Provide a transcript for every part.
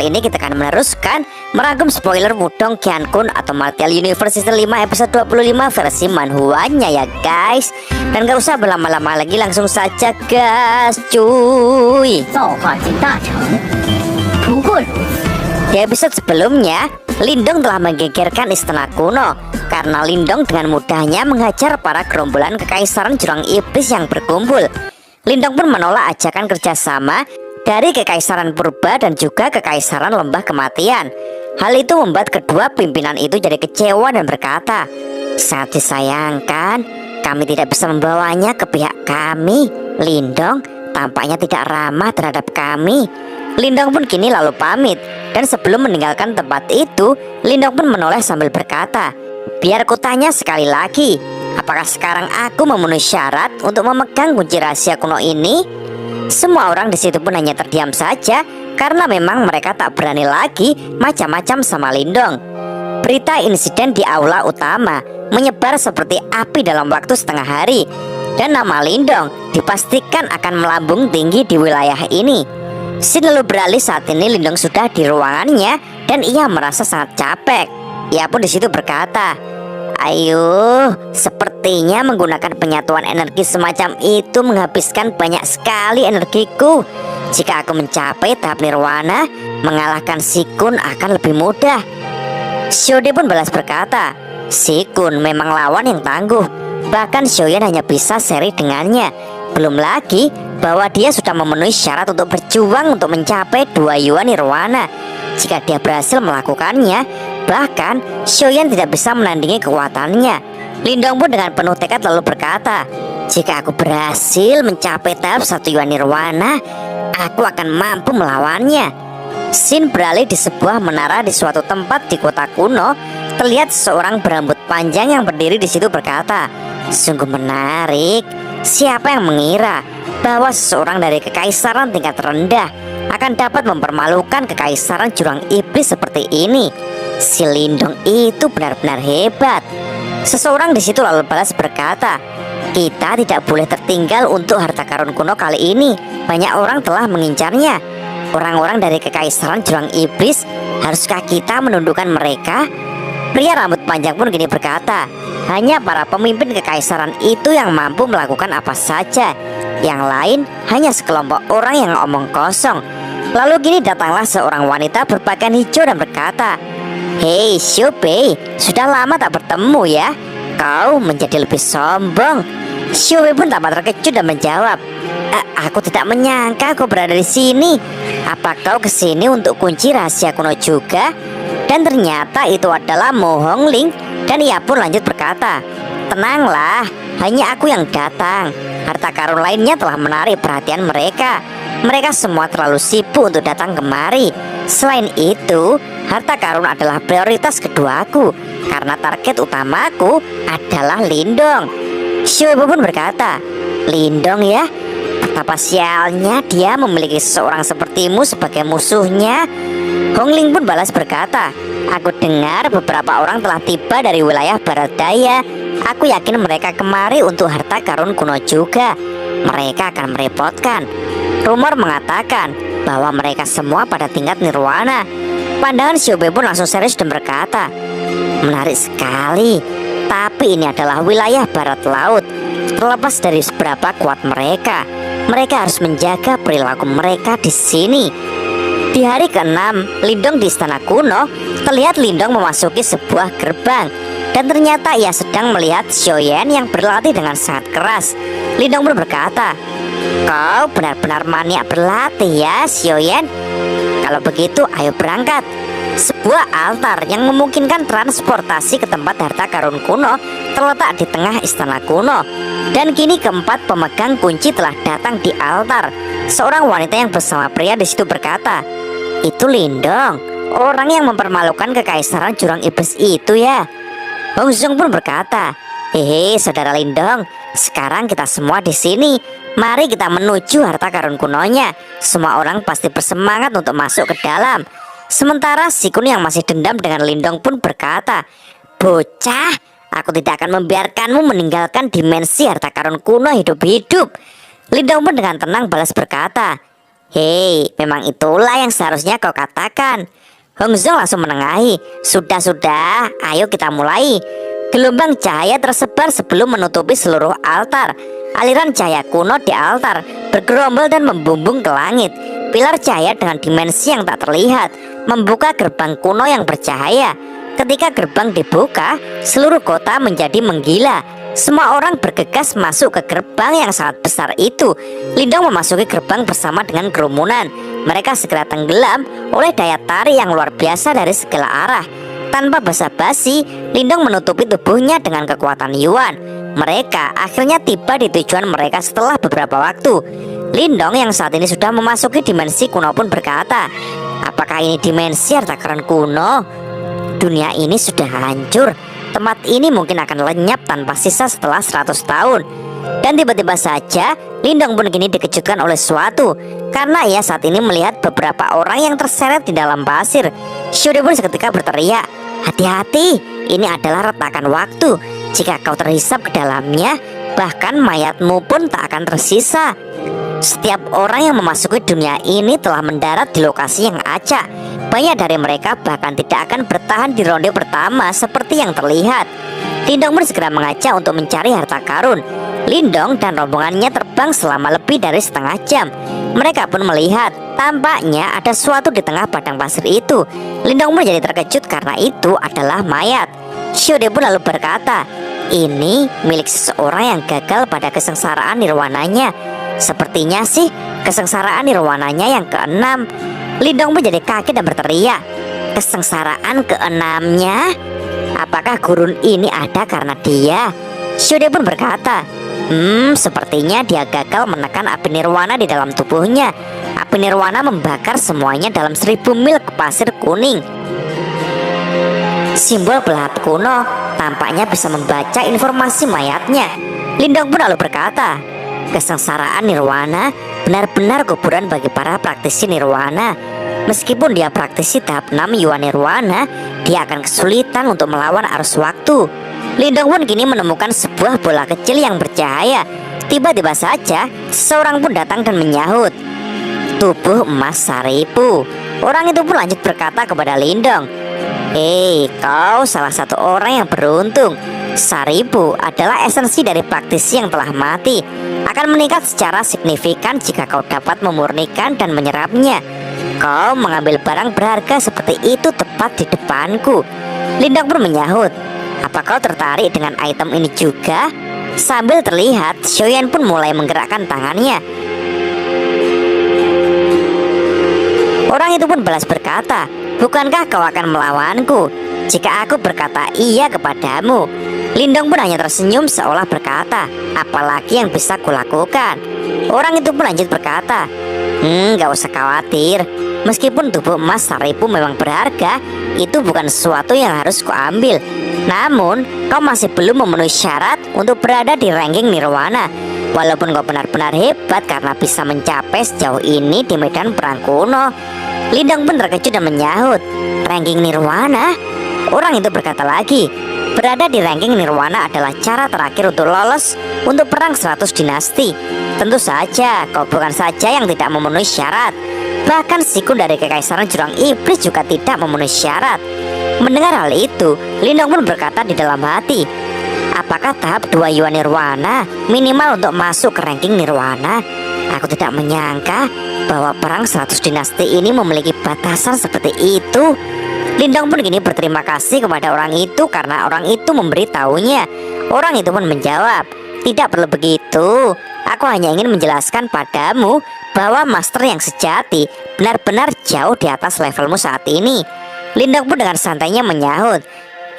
kali ini kita akan meneruskan merangkum spoiler Wudong Qiankun atau Martial Universe Season 5 episode 25 versi manhwanya ya guys. Dan gak usah berlama-lama lagi, langsung saja gas cuy. Di episode sebelumnya, Lindong telah menggegerkan istana kuno karena Lindong dengan mudahnya menghajar para gerombolan kekaisaran jurang iblis yang berkumpul. Lindong pun menolak ajakan kerjasama dari kekaisaran purba dan juga kekaisaran lembah kematian. Hal itu membuat kedua pimpinan itu jadi kecewa dan berkata, "Sangat disayangkan, kami tidak bisa membawanya ke pihak kami. Lindong tampaknya tidak ramah terhadap kami." Lindong pun kini lalu pamit, dan sebelum meninggalkan tempat itu, Lindong pun menoleh sambil berkata, "Biar kutanya sekali lagi, apakah sekarang aku memenuhi syarat untuk memegang kunci rahasia kuno ini?" Semua orang di situ pun hanya terdiam saja karena memang mereka tak berani lagi macam-macam sama Lindong. Berita insiden di aula utama menyebar seperti api dalam waktu setengah hari, dan nama Lindong dipastikan akan melambung tinggi di wilayah ini. Scene lalu beralih saat ini Lindong sudah di ruangannya dan ia merasa sangat capek. Ia pun di situ berkata, "Ayo, sepertinya menggunakan penyatuan energi semacam itu menghabiskan banyak sekali energiku. Jika aku mencapai tahap nirwana, mengalahkan Sikun akan lebih mudah." Xiode pun balas berkata, "Sikun memang lawan yang tangguh. Bahkan Xiaoyan hanya bisa seri dengannya. Belum lagi bahwa dia sudah memenuhi syarat untuk berjuang untuk mencapai 2 yuan nirwana. Jika dia berhasil melakukannya, bahkan Xiaoyan tidak bisa menandingi kekuatannya." Lindong pun dengan penuh tekad lalu berkata, "Jika aku berhasil mencapai tahap 1 yuan nirwana, aku akan mampu melawannya." Scene beralih di sebuah menara di suatu tempat di kota kuno. Terlihat seorang berambut panjang yang berdiri di situ berkata, "Sungguh menarik. Siapa yang mengira bahwa seseorang dari kekaisaran tingkat rendah akan dapat mempermalukan kekaisaran jurang iblis seperti ini? Si Lindong itu benar-benar hebat." Seseorang di situ lalu balas berkata, "Kita tidak boleh tertinggal untuk harta karun kuno kali ini. Banyak orang telah mengincarnya. Orang-orang dari kekaisaran jurang iblis, haruskah kita menundukkan mereka?" Pria rambut panjang pun gini berkata, "Hanya para pemimpin kekaisaran itu yang mampu melakukan apa saja. Yang lain hanya sekelompok orang yang omong kosong." Lalu kini datanglah seorang wanita berpakaian hijau dan berkata, "Hei Xiubei, sudah lama tak bertemu ya. Kau menjadi lebih sombong." Xiubei pun tampak terkejut dan menjawab, "Aku tidak menyangka kau berada di sini. Apa kau kesini untuk kunci rahasia kuno juga?" Dan ternyata itu adalah Mo Hongling, dan ia pun lanjut berkata, "Tenanglah, hanya aku yang datang. Harta karun lainnya telah menarik perhatian mereka. Mereka semua terlalu sibuk untuk datang kemari. Selain itu, harta karun adalah prioritas keduaku karena target utamaku adalah Lindong." Xiubo pun berkata, "Lindong ya? Betapa sialnya dia memiliki seseorang sepertimu sebagai musuhnya." Hongling pun balas berkata, "Aku dengar beberapa orang telah tiba dari wilayah barat daya. Aku yakin mereka kemari untuk harta karun kuno juga. Mereka akan merepotkan. Rumor mengatakan bahwa mereka semua pada tingkat nirwana." Pandangan Xiaobe pun langsung serius dan berkata, "Menarik sekali. Tapi ini adalah wilayah barat laut. Terlepas dari seberapa kuat mereka, mereka harus menjaga perilaku mereka di sini." Di hari ke-6 Lindong di istana kuno, terlihat Lindong memasuki sebuah gerbang, dan ternyata ia sedang melihat Xiaoyan yang berlatih dengan sangat keras. Lindong pun berkata, "Kau benar-benar maniak berlatih ya Xiaoyan. Kalau begitu ayo berangkat." Sebuah altar yang memungkinkan transportasi ke tempat harta karun kuno terletak di tengah istana kuno, dan kini keempat pemegang kunci telah datang di altar. Seorang wanita yang bersama pria di situ berkata, "Itu Lindong, orang yang mempermalukan kekaisaran jurang iblis itu ya." Hong Zhong pun berkata, "Hehe, saudara Lindong, sekarang kita semua di sini. Mari kita menuju harta karun kunonya. Semua orang pasti bersemangat untuk masuk ke dalam." Sementara Sikun yang masih dendam dengan Lindong pun berkata, "Bocah, aku tidak akan membiarkanmu meninggalkan dimensi harta karun kuno hidup-hidup." Lindong pun dengan tenang balas berkata, Hei, memang itulah yang seharusnya kau katakan. Hongzhou langsung menengahi. Sudah, ayo kita mulai. Gelombang cahaya tersebar sebelum menutupi seluruh altar. Aliran cahaya kuno di altar bergerombol dan membumbung ke langit. Pilar cahaya dengan dimensi yang tak terlihat membuka gerbang kuno yang bercahaya. Ketika gerbang dibuka, seluruh kota menjadi menggila. Semua orang bergegas masuk ke gerbang yang sangat besar itu. Lindong memasuki gerbang bersama dengan kerumunan. Mereka segera tenggelam oleh daya tarik yang luar biasa dari segala arah. Tanpa basa-basi, Lindong menutupi tubuhnya dengan kekuatan Yuan. Mereka akhirnya tiba di tujuan mereka setelah beberapa waktu. Lindong yang saat ini sudah memasuki dimensi kuno pun berkata, apakah ini dimensi harta karun kuno? Dunia ini sudah hancur. Tempat ini mungkin akan lenyap tanpa sisa setelah 100 tahun. Dan tiba-tiba saja Lindong pun kini dikejutkan oleh sesuatu, karena ia saat ini melihat beberapa orang yang terseret di dalam pasir. Xiaode pun seketika berteriak, hati-hati, ini adalah retakan waktu. Jika kau terhisap ke dalamnya, bahkan mayatmu pun tak akan tersisa. Setiap orang yang memasuki dunia ini telah mendarat di lokasi yang acak. Banyak dari mereka bahkan tidak akan bertahan di ronde pertama seperti yang terlihat. Lindong pun segera mengajak untuk mencari harta karun. Lindong dan rombongannya terbang selama lebih dari setengah jam. Mereka pun melihat tampaknya ada sesuatu di tengah padang pasir itu. Lindong pun jadi terkejut karena itu adalah mayat. Xiaode pun lalu berkata, ini milik seseorang yang gagal pada kesengsaraan nirwananya. Sepertinya sih kesengsaraan nirwananya yang keenam. Lindong pun jadi kaget dan berteriak, kesengsaraan keenamnya? Apakah gurun ini ada karena dia? Xiaode pun berkata, sepertinya dia gagal menekan api nirwana di dalam tubuhnya. Api nirwana membakar semuanya dalam 1000 mil ke pasir kuning. Simbol belahap kuno tampaknya bisa membaca informasi mayatnya. Lindong pun lalu berkata, kesengsaraan nirwana benar-benar kuburan bagi para praktisi nirwana. Meskipun dia praktisi tahap 6 Yuan nirwana, dia akan kesulitan untuk melawan arus waktu. Lindong pun kini menemukan sebuah bola kecil yang bercahaya. Tiba-tiba saja seseorang pun datang dan menyahut, tubuh emas Saripu. Orang itu pun lanjut berkata kepada Lindong, hei, kau salah satu orang yang beruntung. Saripu adalah esensi dari praktisi yang telah mati. Akan meningkat secara signifikan jika kau dapat memurnikan dan menyerapnya. Kau mengambil barang berharga seperti itu tepat di depanku. Lindong pun menyahut, apa kau tertarik dengan item ini juga? Sambil terlihat, Xiaoyan pun mulai menggerakkan tangannya. Orang itu pun balas berkata, bukankah kau akan melawanku jika aku berkata iya kepadamu? Lindong pun hanya tersenyum seolah berkata, apalagi yang bisa kulakukan? Orang itu pun lanjut berkata, gak usah khawatir. Meskipun tubuh emas Saripu memang berharga, itu bukan sesuatu yang harus kuambil. Namun, kau masih belum memenuhi syarat untuk berada di ranking nirwana. Walaupun kau benar-benar hebat karena bisa mencapai sejauh ini di medan perang kuno. Lindong pun terkejut dan menyahut, ranking nirwana? Orang itu berkata lagi, berada di ranking nirwana adalah cara terakhir untuk lolos untuk perang 100 dinasti. Tentu saja kau bukan saja yang tidak memenuhi syarat, bahkan Sikun dari Kekaisaran Jurang Iblis juga tidak memenuhi syarat. Mendengar hal itu, Lindong pun berkata di dalam hati, apakah tahap 2 Yuan nirwana minimal untuk masuk ke ranking nirwana? Aku tidak menyangka bahwa perang 100 dinasti ini memiliki batasan seperti itu. Lindong pun kini berterima kasih kepada orang itu karena orang itu memberitahunya. Orang itu pun menjawab, tidak perlu begitu. Aku hanya ingin menjelaskan padamu bahwa master yang sejati benar-benar jauh di atas levelmu saat ini. Lindong pun dengan santainya menyahut,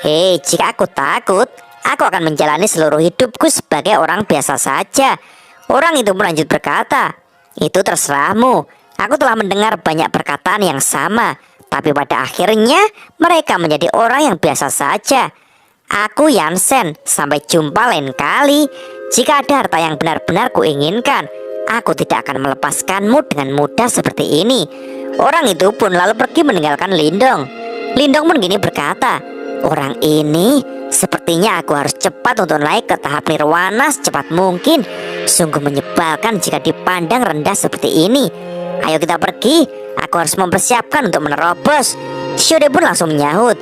hei, jika aku takut, aku akan menjalani seluruh hidupku sebagai orang biasa saja. Orang itu pun lanjut berkata, itu terserahmu. Aku telah mendengar banyak perkataan yang sama, tapi pada akhirnya mereka menjadi orang yang biasa saja. Aku Yansen, sampai jumpa lain kali. Jika ada harta yang benar-benar kuinginkan, aku tidak akan melepaskanmu dengan mudah seperti ini. Orang itu pun lalu pergi meninggalkan Lindong. Lindong pun gini berkata, orang ini sepertinya aku harus cepat untuk naik ke tahap nirwana secepat mungkin. Sungguh menyebalkan jika dipandang rendah seperti ini. Ayo kita pergi, aku harus mempersiapkan untuk menerobos. Shode pun langsung menyahut,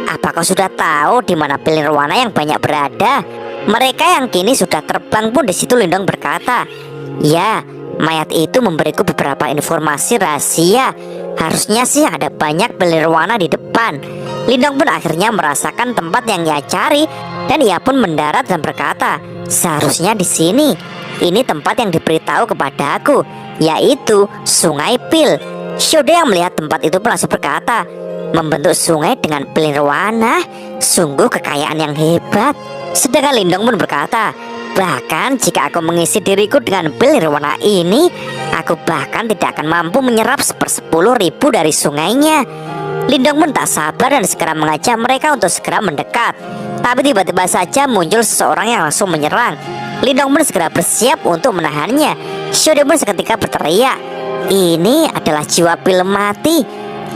apa kau sudah tahu di mana pil nirwana yang banyak berada? Mereka yang kini sudah terbang pun di situ. Lindong berkata, ya, mayat itu memberiku beberapa informasi rahasia. Harusnya sih ada banyak pil nirwana di depan. Lindong pun akhirnya merasakan tempat yang ia cari dan ia pun mendarat dan berkata, seharusnya di sini. Ini tempat yang diberitahu kepadaku, yaitu Sungai Pil. Shode yang melihat tempat itu pun langsung berkata, membentuk sungai dengan pil nirwana, sungguh kekayaan yang hebat. Sedangkan Lindong pun berkata, bahkan jika aku mengisi diriku dengan pil nirwana ini, aku bahkan tidak akan mampu menyerap 1/10.000 dari sungainya. Lindong pun tak sabar dan segera mengajak mereka untuk segera mendekat. Tapi tiba-tiba saja muncul seseorang yang langsung menyerang. Lindong pun segera bersiap untuk menahannya. Shode pun seketika berteriak, ini adalah jiwa pil mati.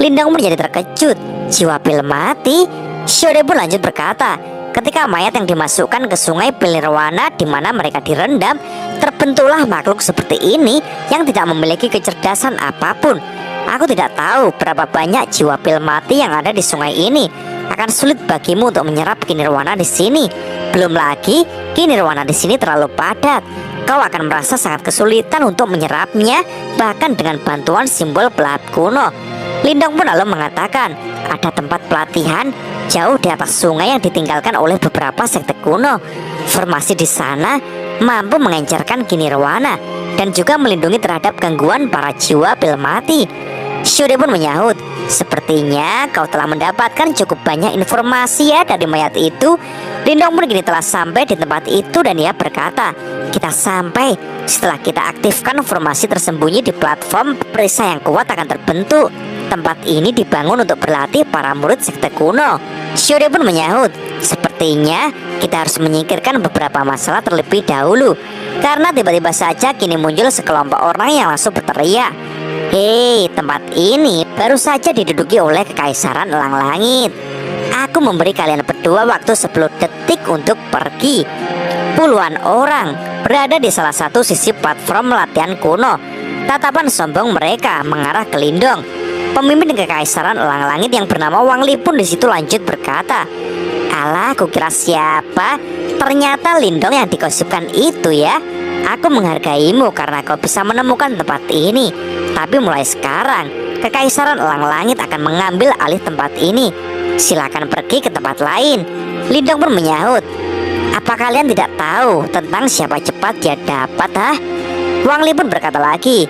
Lindong pun jadi terkejut. Jiwa pil mati? Shode pun lanjut berkata, ketika mayat yang dimasukkan ke sungai pil nirwana di mana mereka direndam, terbentuklah makhluk seperti ini yang tidak memiliki kecerdasan apapun. Aku tidak tahu berapa banyak jiwa pil mati yang ada di sungai ini. Akan sulit bagimu untuk menyerap ki nirwana di sini. Belum lagi ki nirwana di sini terlalu padat. Kau akan merasa sangat kesulitan untuk menyerapnya, bahkan dengan bantuan simbol pelahap kuno. Lindong pun lalu mengatakan, ada tempat pelatihan jauh di atas sungai yang ditinggalkan oleh beberapa sekte kuno. Formasi di sana mampu mengencerkan ki nirwana dan juga melindungi terhadap gangguan para jiwa pil mati. Shode pun menyahut, sepertinya kau telah mendapatkan cukup banyak informasi ya dari mayat itu. Lindong pun kini telah sampai di tempat itu dan ia berkata, kita sampai. Setelah kita aktifkan formasi tersembunyi di platform, perisai yang kuat akan terbentuk. Tempat ini dibangun untuk berlatih para murid sekte kuno. Shode pun menyahut, sepertinya kita harus menyingkirkan beberapa masalah terlebih dahulu. Karena tiba-tiba saja kini muncul sekelompok orang yang langsung berteriak, hei, tempat ini baru saja diduduki oleh Kekaisaran Elang Langit. Aku memberi kalian berdua waktu 10 detik untuk pergi. Puluhan orang berada di salah satu sisi platform latihan kuno. Tatapan sombong mereka mengarah ke Lindong. Pemimpin Kekaisaran Elang Langit yang bernama Wang Li pun di situ lanjut berkata, alah, aku kira siapa? Ternyata Lindong yang digosipkan itu ya. Aku menghargaimu karena kau bisa menemukan tempat ini. Tapi mulai sekarang Kekaisaran Elang Langit akan mengambil alih tempat ini. Silakan pergi ke tempat lain. Lindong pun menyahut, apa kalian tidak tahu tentang siapa cepat dia dapat, ha? Wang Li pun berkata lagi,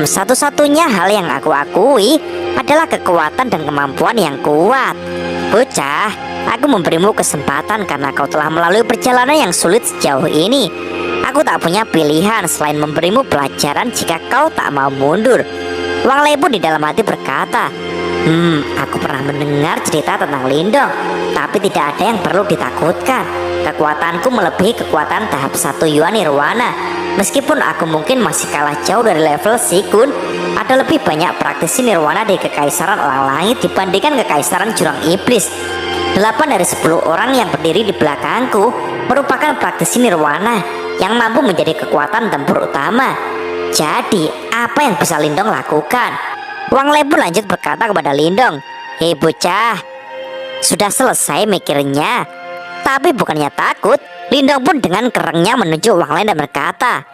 satu-satunya hal yang aku akui adalah kekuatan dan kemampuan yang kuat. Bocah, aku memberimu kesempatan karena kau telah melalui perjalanan yang sulit sejauh ini. Aku tak punya pilihan selain memberimu pelajaran jika kau tak mau mundur. Wang Lei pun di dalam hati berkata, aku pernah mendengar cerita tentang Lindong, tapi tidak ada yang perlu ditakutkan. Kekuatanku melebihi kekuatan tahap 1 Yuan Nirwana. Meskipun aku mungkin masih kalah jauh dari level Sikun, ada lebih banyak praktisi Nirwana di Kekaisaran Elang Langit dibandingkan Kekaisaran Jurang Iblis. 8 dari 10 orang yang berdiri di belakangku merupakan praktisi Nirwana yang mampu menjadi kekuatan tempur utama. Jadi, apa yang bisa Lindong lakukan? Wang Lei pun lanjut berkata kepada Lindong, hei bocah, sudah selesai mikirnya? Tapi bukannya takut, Lindong pun dengan kerengnya menunjuk Wang Lei dan berkata,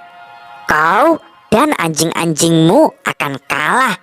kau dan anjing-anjingmu akan kalah.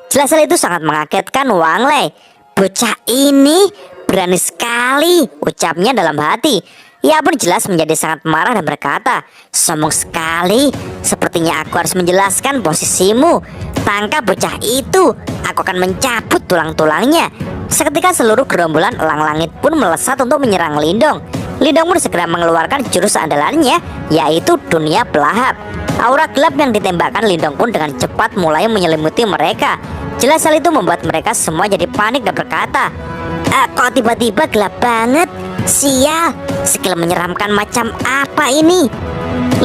Jelas hal itu sangat mengagetkan Wang Lei. Bocah ini berani sekali, ucapnya dalam hati. Ia pun jelas menjadi sangat marah dan berkata, sombong sekali, sepertinya aku harus menjelaskan posisimu. Tangkap bocah itu, aku akan mencabut tulang-tulangnya. Seketika seluruh gerombolan Elang Langit pun melesat untuk menyerang Lindong. Lindong pun segera mengeluarkan jurus andalannya, yaitu Dunia Pelahap. Aura gelap yang ditembakkan Lindong pun dengan cepat mulai menyelimuti mereka. Jelas hal itu membuat mereka semua jadi panik dan berkata, kok tiba-tiba gelap banget? Sial, skill menyeramkan macam apa ini?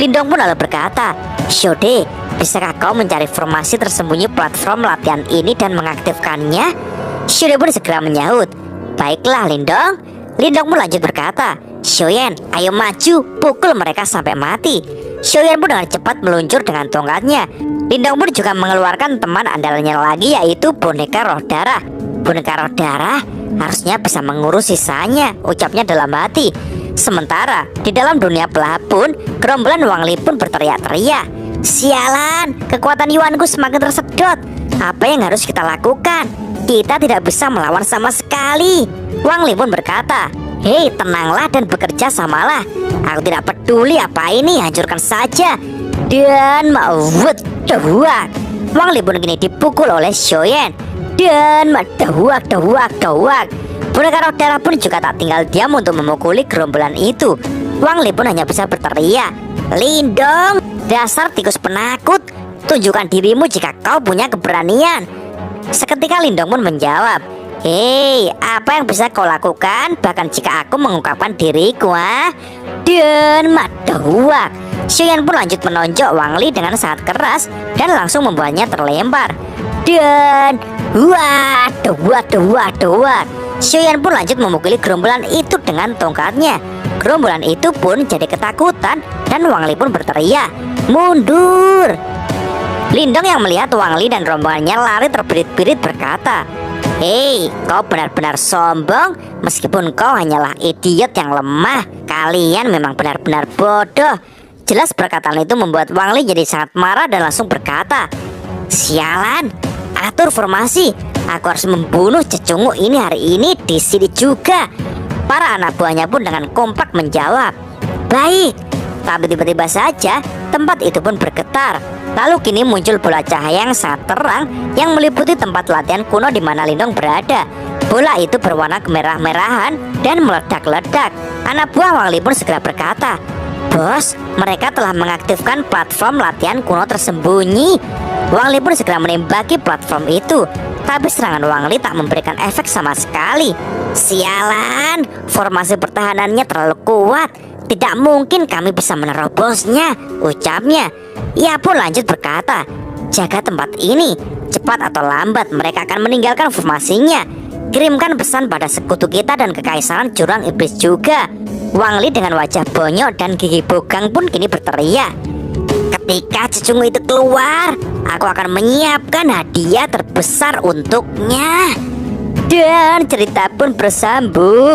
Lindong pun lalu berkata, Shode, bisakah kau mencari formasi tersembunyi platform latihan ini dan mengaktifkannya? Shode pun segera menyahut, baiklah Lindong. Lindong pun lanjut berkata, Shoyen, ayo maju, pukul mereka sampai mati. Xiaoyan pun dengan cepat meluncur dengan tongkatnya. Lindong pun juga mengeluarkan teman andalannya lagi, yaitu boneka roh darah. Boneka roh darah harusnya bisa mengurus sisanya, ucapnya dalam hati. Sementara di dalam dunia pelabun, gerombolan Wang Li pun berteriak-teriak. Sialan, kekuatan Yuanku semakin tersedot. Apa yang harus kita lakukan? Kita tidak bisa melawan sama sekali. Wang Li pun berkata, hei, tenanglah dan bekerja samalah. Aku tidak peduli apa ini, hancurkan saja. Dan mawut dahuak. Wang Li pun kini dipukul oleh Xiaoyan. Dan dahuak. Boneka roh darah pun juga tak tinggal diam untuk memukuli gerombolan itu. Wang Li pun hanya bisa berteriak, Lindong, dasar tikus penakut, tunjukkan dirimu jika kau punya keberanian. Seketika Lindong pun menjawab, hei, apa yang bisa kau lakukan bahkan jika aku mengungkapkan diriku, Dan dahuak. Xiaoyan pun lanjut menonjok Wang Li dengan sangat keras dan langsung membuatnya terlempar. Dan dahuak. Xiaoyan pun lanjut memukuli gerombolan itu dengan tongkatnya. Gerombolan itu pun jadi ketakutan dan Wang Li pun berteriak, mundur. Lindong yang melihat Wang Li dan rombongannya lari terbirit-birit berkata, hei, kau benar-benar sombong. Meskipun kau hanyalah idiot yang lemah, kalian memang benar-benar bodoh. Jelas perkataan itu membuat Wang Li jadi sangat marah dan langsung berkata, sialan, atur formasi. Aku harus membunuh cecungu ini hari ini di sini juga. Para anak buahnya pun dengan kompak menjawab, baik. Tapi tiba-tiba saja tempat itu pun bergetar. Lalu kini muncul bola cahaya yang sangat terang yang meliputi tempat latihan kuno di mana Lindong berada. Bola itu berwarna kemerah-merahan dan meledak-ledak. Anak buah Wang Li pun segera berkata, bos, mereka telah mengaktifkan platform latihan kuno tersembunyi. Wang Li pun segera menembaki platform itu, tapi serangan Wang Li tak memberikan efek sama sekali. Sialan, formasi pertahanannya terlalu kuat. Tidak mungkin kami bisa menerobosnya, ucapnya. Ia pun lanjut berkata, jaga tempat ini. Cepat atau lambat mereka akan meninggalkan formasinya. Kirimkan pesan pada sekutu kita dan kekaisaran jurang iblis juga. Wang Li dengan wajah bonyok dan gigi bogang pun kini berteriak, ketika cecungu itu keluar, aku akan menyiapkan hadiah terbesar untuknya. Dan cerita pun bersambung.